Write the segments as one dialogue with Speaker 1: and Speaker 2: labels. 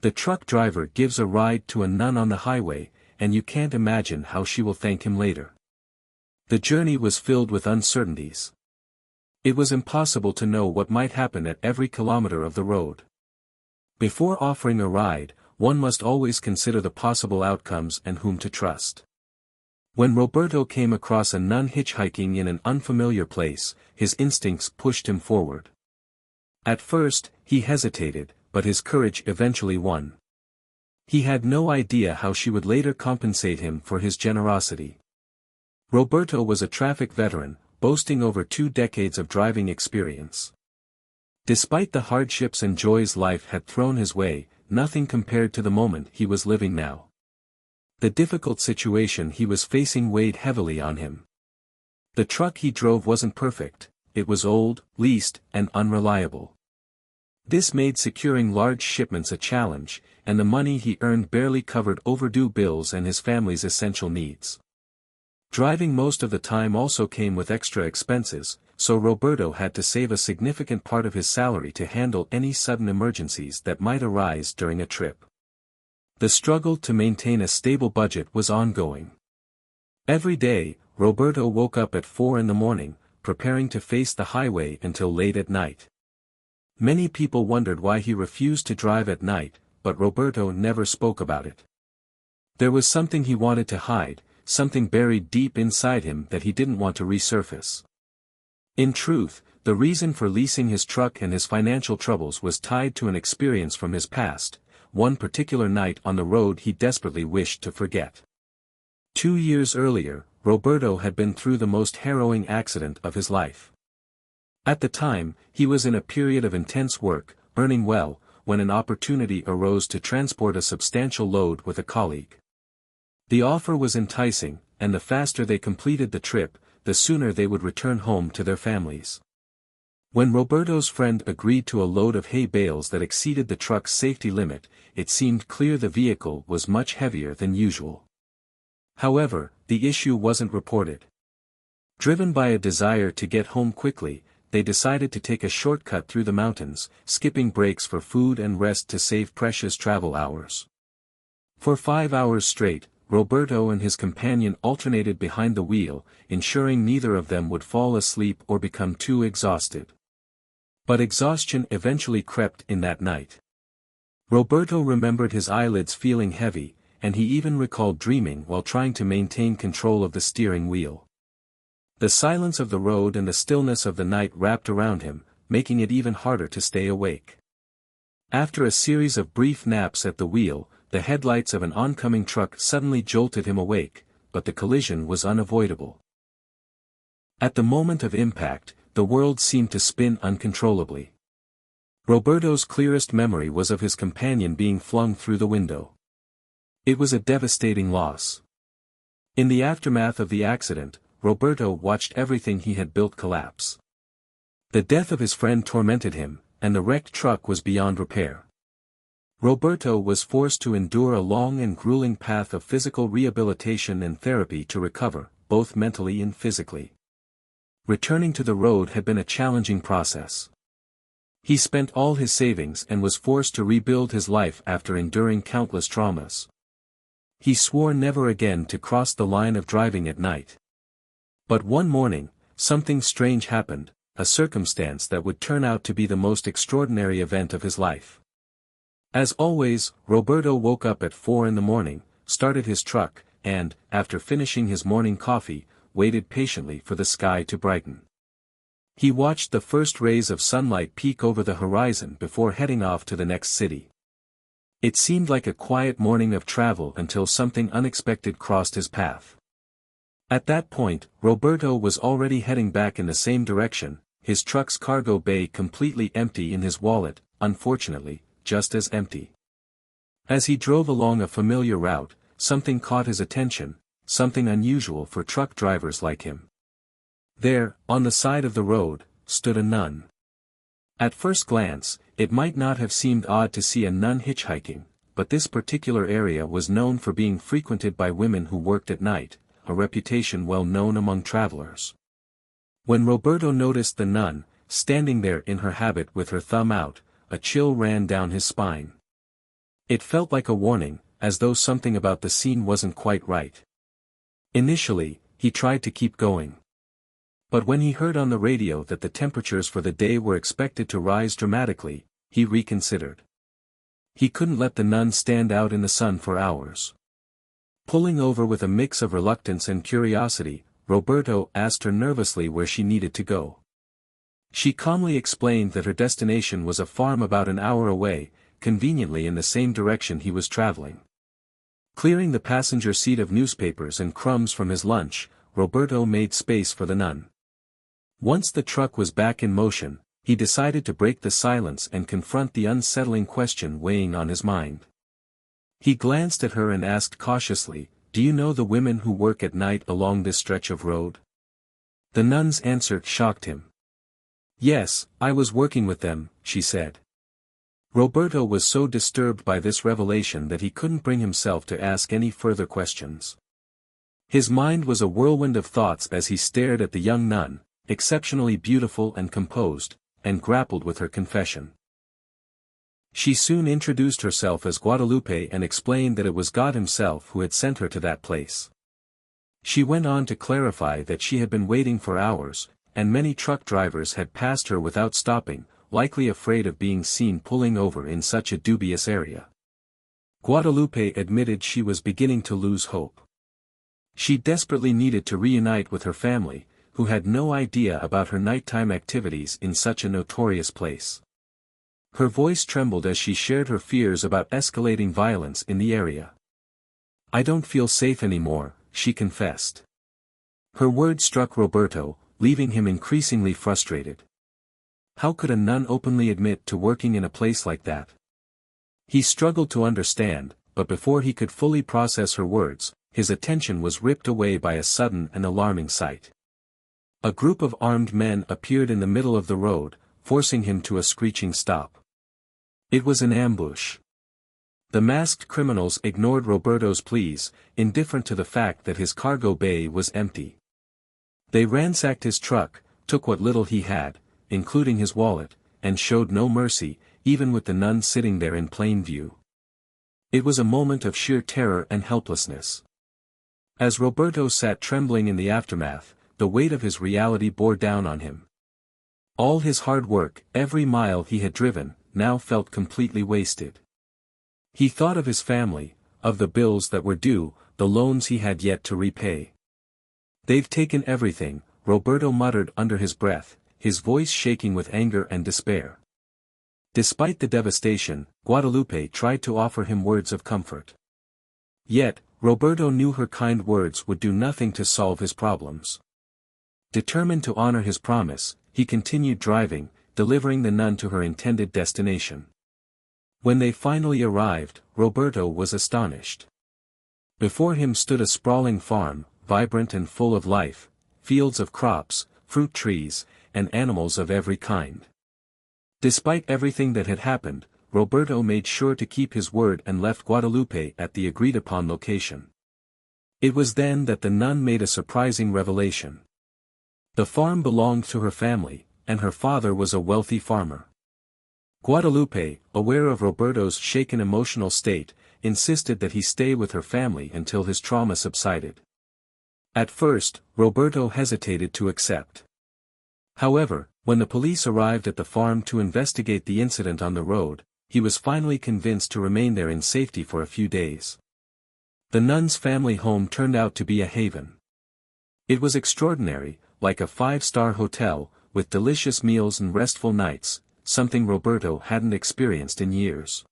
Speaker 1: The truck driver gives a ride to a nun on the highway, and you can't imagine how she will thank him later. The journey was filled with uncertainties. It was impossible to know what might happen at every kilometer of the road. Before offering a ride, one must always consider the possible outcomes and whom to trust. When Roberto came across a nun hitchhiking in an unfamiliar place, his instincts pushed him forward. At first, he hesitated, but his courage eventually won. He had no idea how she would later compensate him for his generosity. Roberto was a traffic veteran, boasting over 2 decades of driving experience. Despite the hardships and joys life had thrown his way, nothing compared to the moment he was living now. The difficult situation he was facing weighed heavily on him. The truck he drove wasn't perfect, it was old, leased, and unreliable. This made securing large shipments a challenge, and the money he earned barely covered overdue bills and his family's essential needs. Driving most of the time also came with extra expenses, so Roberto had to save a significant part of his salary to handle any sudden emergencies that might arise during a trip. The struggle to maintain a stable budget was ongoing. Every day, Roberto woke up at 4 in the morning, preparing to face the highway until late at night. Many people wondered why he refused to drive at night, but Roberto never spoke about it. There was something he wanted to hide, something buried deep inside him that he didn't want to resurface. In truth, the reason for leasing his truck and his financial troubles was tied to an experience from his past, one particular night on the road he desperately wished to forget. 2 years earlier, Roberto had been through the most harrowing accident of his life. At the time, he was in a period of intense work, earning well, when an opportunity arose to transport a substantial load with a colleague. The offer was enticing, and the faster they completed the trip, the sooner they would return home to their families. When Roberto's friend agreed to a load of hay bales that exceeded the truck's safety limit, it seemed clear the vehicle was much heavier than usual. However, the issue wasn't reported. Driven by a desire to get home quickly, they decided to take a shortcut through the mountains, skipping breaks for food and rest to save precious travel hours. For 5 hours straight, Roberto and his companion alternated behind the wheel, ensuring neither of them would fall asleep or become too exhausted. But exhaustion eventually crept in that night. Roberto remembered his eyelids feeling heavy, and he even recalled dreaming while trying to maintain control of the steering wheel. The silence of the road and the stillness of the night wrapped around him, making it even harder to stay awake. After a series of brief naps at the wheel, the headlights of an oncoming truck suddenly jolted him awake, but the collision was unavoidable. At the moment of impact, the world seemed to spin uncontrollably. Roberto's clearest memory was of his companion being flung through the window. It was a devastating loss. In the aftermath of the accident, Roberto watched everything he had built collapse. The death of his friend tormented him, and the wrecked truck was beyond repair. Roberto was forced to endure a long and grueling path of physical rehabilitation and therapy to recover, both mentally and physically. Returning to the road had been a challenging process. He spent all his savings and was forced to rebuild his life after enduring countless traumas. He swore never again to cross the line of driving at night. But one morning, something strange happened, a circumstance that would turn out to be the most extraordinary event of his life. As always, Roberto woke up at 4 in the morning, started his truck, and, after finishing his morning coffee, waited patiently for the sky to brighten. He watched the first rays of sunlight peek over the horizon before heading off to the next city. It seemed like a quiet morning of travel until something unexpected crossed his path. At that point, Roberto was already heading back in the same direction, his truck's cargo bay completely empty and his wallet, unfortunately, just as empty. As he drove along a familiar route, something caught his attention, something unusual for truck drivers like him. There, on the side of the road, stood a nun. At first glance, it might not have seemed odd to see a nun hitchhiking, but this particular area was known for being frequented by women who worked at night, a reputation well known among travelers. When Roberto noticed the nun, standing there in her habit with her thumb out, a chill ran down his spine. It felt like a warning, as though something about the scene wasn't quite right. Initially, he tried to keep going. But when he heard on the radio that the temperatures for the day were expected to rise dramatically, he reconsidered. He couldn't let the nun stand out in the sun for hours. Pulling over with a mix of reluctance and curiosity, Roberto asked her nervously where she needed to go. She calmly explained that her destination was a farm about an hour away, conveniently in the same direction he was traveling. Clearing the passenger seat of newspapers and crumbs from his lunch, Roberto made space for the nun. Once the truck was back in motion, he decided to break the silence and confront the unsettling question weighing on his mind. He glanced at her and asked cautiously, "Do you know the women who work at night along this stretch of road?" The nun's answer shocked him. "Yes, I was working with them," she said. Roberto was so disturbed by this revelation that he couldn't bring himself to ask any further questions. His mind was a whirlwind of thoughts as he stared at the young nun, exceptionally beautiful and composed, and grappled with her confession. She soon introduced herself as Guadalupe and explained that it was God himself who had sent her to that place. She went on to clarify that she had been waiting for hours, and many truck drivers had passed her without stopping, likely afraid of being seen pulling over in such a dubious area. Guadalupe admitted she was beginning to lose hope. She desperately needed to reunite with her family, who had no idea about her nighttime activities in such a notorious place. Her voice trembled as she shared her fears about escalating violence in the area. "I don't feel safe anymore," she confessed. Her words struck Roberto, leaving him increasingly frustrated. How could a nun openly admit to working in a place like that? He struggled to understand, but before he could fully process her words, his attention was ripped away by a sudden and alarming sight. A group of armed men appeared in the middle of the road, forcing him to a screeching stop. It was an ambush. The masked criminals ignored Roberto's pleas, indifferent to the fact that his cargo bay was empty. They ransacked his truck, took what little he had, including his wallet, and showed no mercy, even with the nun sitting there in plain view. It was a moment of sheer terror and helplessness. As Roberto sat trembling in the aftermath, the weight of his reality bore down on him. All his hard work, every mile he had driven, now felt completely wasted. He thought of his family, of the bills that were due, the loans he had yet to repay. "They've taken everything," Roberto muttered under his breath, his voice shaking with anger and despair. Despite the devastation, Guadalupe tried to offer him words of comfort. Yet, Roberto knew her kind words would do nothing to solve his problems. Determined to honor his promise, he continued driving, delivering the nun to her intended destination. When they finally arrived, Roberto was astonished. Before him stood a sprawling farm, vibrant and full of life, fields of crops, fruit trees, and animals of every kind. Despite everything that had happened, Roberto made sure to keep his word and left Guadalupe at the agreed-upon location. It was then that the nun made a surprising revelation. The farm belonged to her family, and her father was a wealthy farmer. Guadalupe, aware of Roberto's shaken emotional state, insisted that he stay with her family until his trauma subsided. At first, Roberto hesitated to accept. However, when the police arrived at the farm to investigate the incident on the road, he was finally convinced to remain there in safety for a few days. The nun's family home turned out to be a haven. It was extraordinary, like a five-star hotel, with delicious meals and restful nights, something Roberto hadn't experienced in years.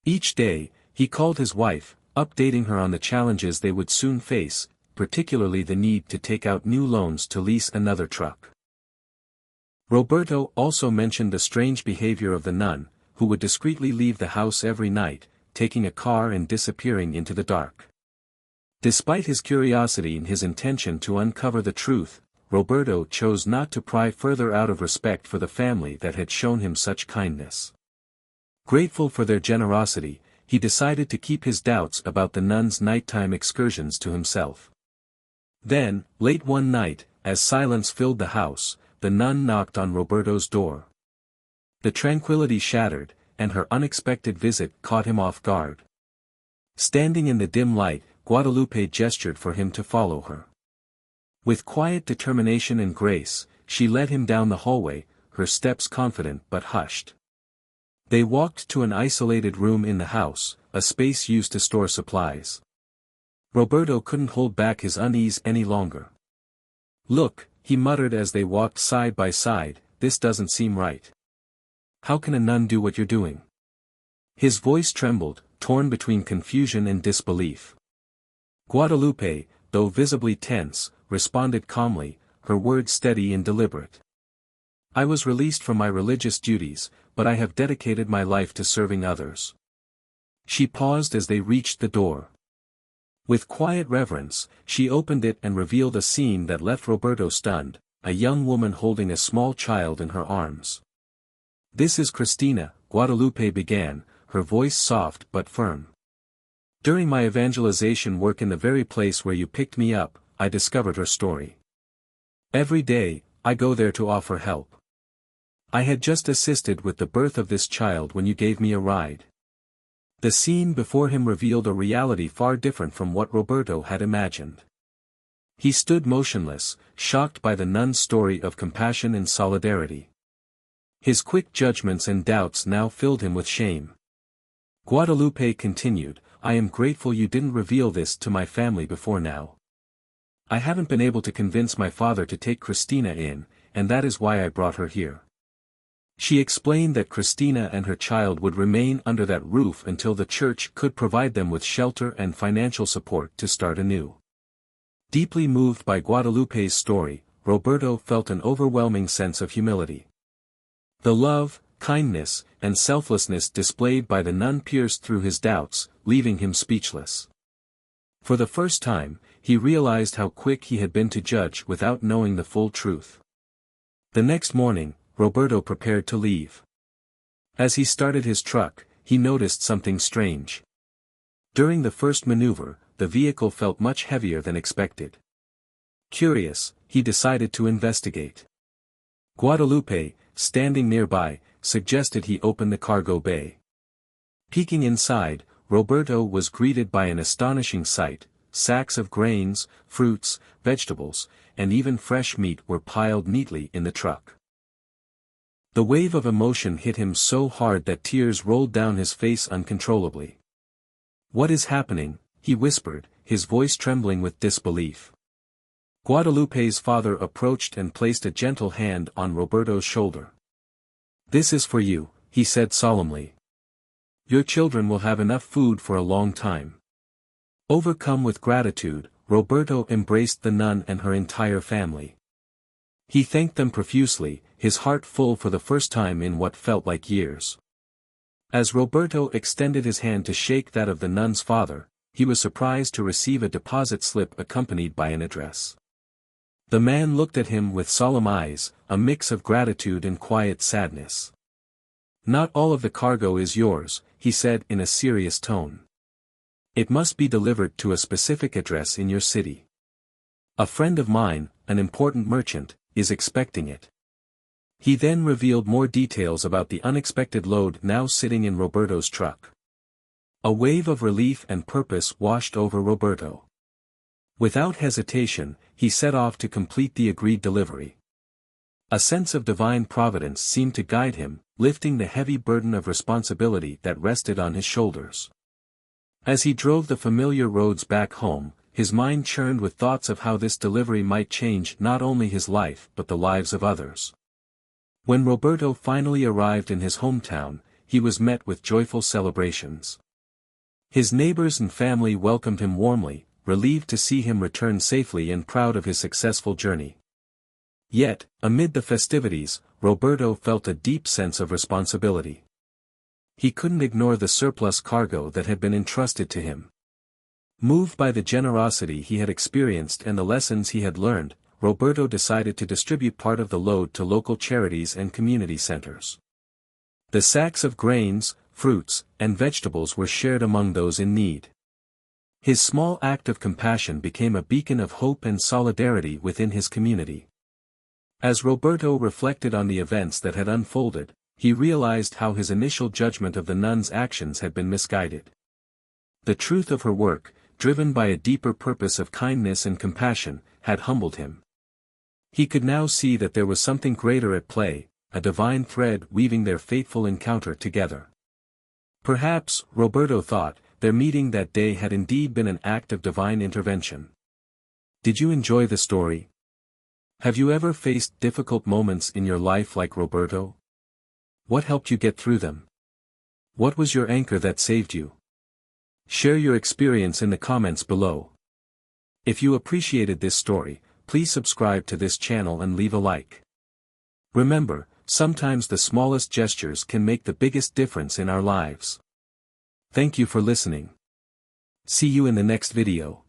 Speaker 1: Each day, he called his wife, updating her on the challenges they would soon face, particularly the need to take out new loans to lease another truck. Roberto also mentioned the strange behavior of the nun, who would discreetly leave the house every night, taking a car and disappearing into the dark. Despite his curiosity and his intention to uncover the truth, Roberto chose not to pry further out of respect for the family that had shown him such kindness. Grateful for their generosity, he decided to keep his doubts about the nun's nighttime excursions to himself. Then, late one night, as silence filled the house, the nun knocked on Roberto's door. The tranquility shattered, and her unexpected visit caught him off guard. Standing in the dim light, Guadalupe gestured for him to follow her. With quiet determination and grace, she led him down the hallway, her steps confident but hushed. They walked to an isolated room in the house, a space used to store supplies. Roberto couldn't hold back his unease any longer. "Look," he muttered as they walked side by side, "this doesn't seem right. How can a nun do what you're doing?" His voice trembled, torn between confusion and disbelief. Guadalupe, though visibly tense, responded calmly, her words steady and deliberate. "I was released from my religious duties, but I have dedicated my life to serving others." She paused as they reached the door. With quiet reverence, she opened it and revealed a scene that left Roberto stunned, a young woman holding a small child in her arms. "This is Cristina," Guadalupe began, her voice soft but firm. "During my evangelization work in the very place where you picked me up, I discovered her story. Every day, I go there to offer help. I had just assisted with the birth of this child when you gave me a ride." The scene before him revealed a reality far different from what Roberto had imagined. He stood motionless, shocked by the nun's story of compassion and solidarity. His quick judgments and doubts now filled him with shame. Guadalupe continued, "I am grateful you didn't reveal this to my family before now. I haven't been able to convince my father to take Cristina in, and that is why I brought her here." She explained that Cristina and her child would remain under that roof until the church could provide them with shelter and financial support to start anew. Deeply moved by Guadalupe's story, Roberto felt an overwhelming sense of humility. The love, kindness, and selflessness displayed by the nun pierced through his doubts, leaving him speechless. For the first time, he realized how quick he had been to judge without knowing the full truth. The next morning, Roberto prepared to leave. As he started his truck, he noticed something strange. During the first maneuver, the vehicle felt much heavier than expected. Curious, he decided to investigate. Guadalupe, standing nearby, suggested he open the cargo bay. Peeking inside, Roberto was greeted by an astonishing sight: sacks of grains, fruits, vegetables, and even fresh meat were piled neatly in the truck. The wave of emotion hit him so hard that tears rolled down his face uncontrollably. "What is happening?" he whispered, his voice trembling with disbelief. Guadalupe's father approached and placed a gentle hand on Roberto's shoulder. "This is for you," he said solemnly. "Your children will have enough food for a long time." Overcome with gratitude, Roberto embraced the nun and her entire family. He thanked them profusely, his heart full for the first time in what felt like years. As Roberto extended his hand to shake that of the nun's father, he was surprised to receive a deposit slip accompanied by an address. The man looked at him with solemn eyes, a mix of gratitude and quiet sadness. "Not all of the cargo is yours," he said in a serious tone. "It must be delivered to a specific address in your city. A friend of mine, an important merchant, is expecting it." He then revealed more details about the unexpected load now sitting in Roberto's truck. A wave of relief and purpose washed over Roberto. Without hesitation, he set off to complete the agreed delivery. A sense of divine providence seemed to guide him, lifting the heavy burden of responsibility that rested on his shoulders. As he drove the familiar roads back home, his mind churned with thoughts of how this delivery might change not only his life but the lives of others. When Roberto finally arrived in his hometown, he was met with joyful celebrations. His neighbors and family welcomed him warmly, relieved to see him return safely and proud of his successful journey. Yet, amid the festivities, Roberto felt a deep sense of responsibility. He couldn't ignore the surplus cargo that had been entrusted to him. Moved by the generosity he had experienced and the lessons he had learned, Roberto decided to distribute part of the load to local charities and community centers. The sacks of grains, fruits, and vegetables were shared among those in need. His small act of compassion became a beacon of hope and solidarity within his community. As Roberto reflected on the events that had unfolded, He realized how his initial judgment of the nun's actions had been misguided. The truth of her work, driven by a deeper purpose of kindness and compassion, had humbled him. He could now see that there was something greater at play, a divine thread weaving their fateful encounter together. Perhaps, Roberto thought, their meeting that day had indeed been an act of divine intervention. Did you enjoy the story? Have you ever faced difficult moments in your life like Roberto? What helped you get through them? What was your anchor that saved you? Share your experience in the comments below. If you appreciated this story, please subscribe to this channel and leave a like. Remember, sometimes the smallest gestures can make the biggest difference in our lives. Thank you for listening. See you in the next video.